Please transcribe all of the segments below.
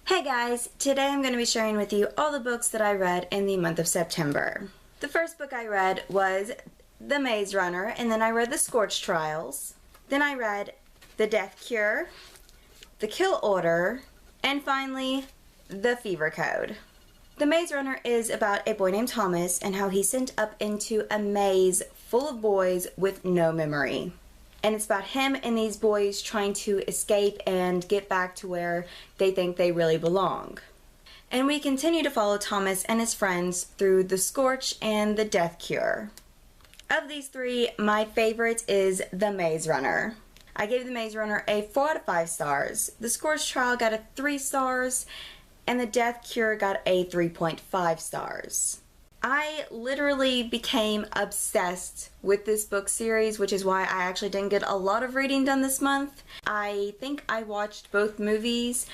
Hey guys, today I'm going to be sharing with you all the books that I read in the month of September. The first book I read was The Maze Runner, and then I read The Scorch Trials. Then I read The Death Cure, The Kill Order, and finally, The Fever Code. The Maze Runner is about a boy named Thomas and how he's sent up into a maze full of boys with no memory. And it's about him and these boys trying to escape and get back to where they think they really belong. And we continue to follow Thomas and his friends through The Scorch and The Death Cure. Of these three, my favorite is The Maze Runner. I gave The Maze Runner a 4 out of 5 stars. The Scorch Trial got a 3 stars, and The Death Cure got a 3.5 stars. I literally became obsessed with this book series, which is why I actually didn't get a lot of reading done this month. I think I watched both movies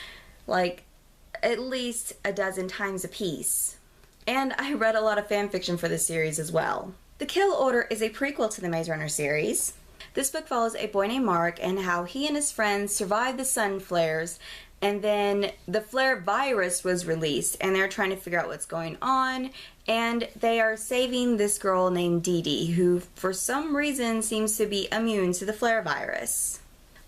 like at least a dozen times apiece. And I read a lot of fan fiction for this series as well. The Kill Order is a prequel to the Maze Runner series. This book follows a boy named Mark and how he and his friends survived the sun flares, and then the flare virus was released and they're trying to figure out what's going on, and they are saving this girl named Dee Dee, who for some reason seems to be immune to the flare virus.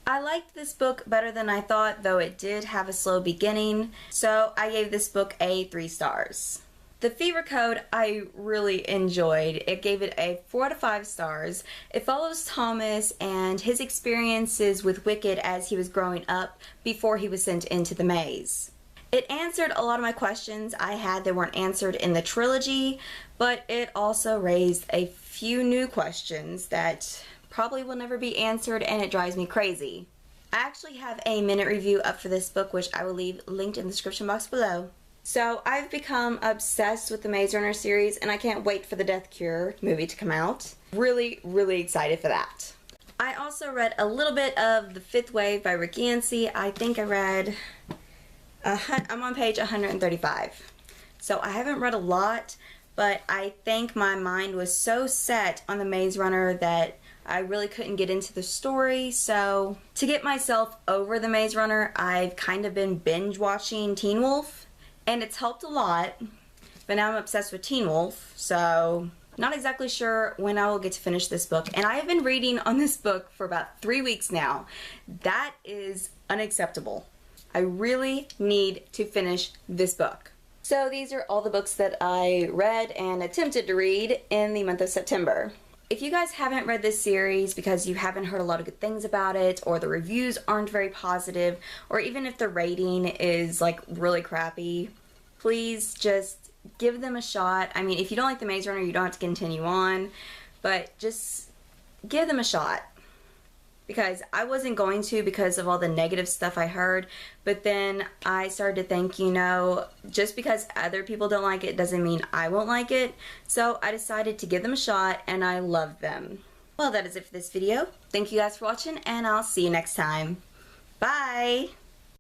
I liked this book better than I thought, though it did have a slow beginning, so I gave this book a 3 stars. The Fever Code I really enjoyed. It gave it a 4 out of 5 stars. It follows Thomas and his experiences with Wicked as he was growing up before he was sent into the maze. It answered a lot of my questions I had that weren't answered in the trilogy, but it also raised a few new questions that probably will never be answered, and it drives me crazy. I actually have a minute review up for this book, which I will leave linked in the description box below. So I've become obsessed with the Maze Runner series, and I can't wait for the Death Cure movie to come out. Really, really excited for that. I also read a little bit of The Fifth Wave by Rick Yancey. I think I read, I'm on page 135. So I haven't read a lot, but I think my mind was so set on the Maze Runner that I really couldn't get into the story. So to get myself over the Maze Runner, I've kind of been binge watching Teen Wolf. And it's helped a lot, but now I'm obsessed with Teen Wolf, so not exactly sure when I will get to finish this book. And I have been reading on this book for about 3 weeks now. That is unacceptable. I really need to finish this book. So these are all the books that I read and attempted to read in the month of September. If you guys haven't read this series because you haven't heard a lot of good things about it, or the reviews aren't very positive, or even if the rating is like really crappy, please just give them a shot. I mean, if you don't like the Maze Runner, you don't have to continue on, but just give them a shot. Because I wasn't going to because of all the negative stuff I heard, but then I started to think, you know, just because other people don't like it doesn't mean I won't like it. So I decided to give them a shot, and I love them. Well, that is it for this video. Thank you guys for watching, and I'll see you next time. Bye!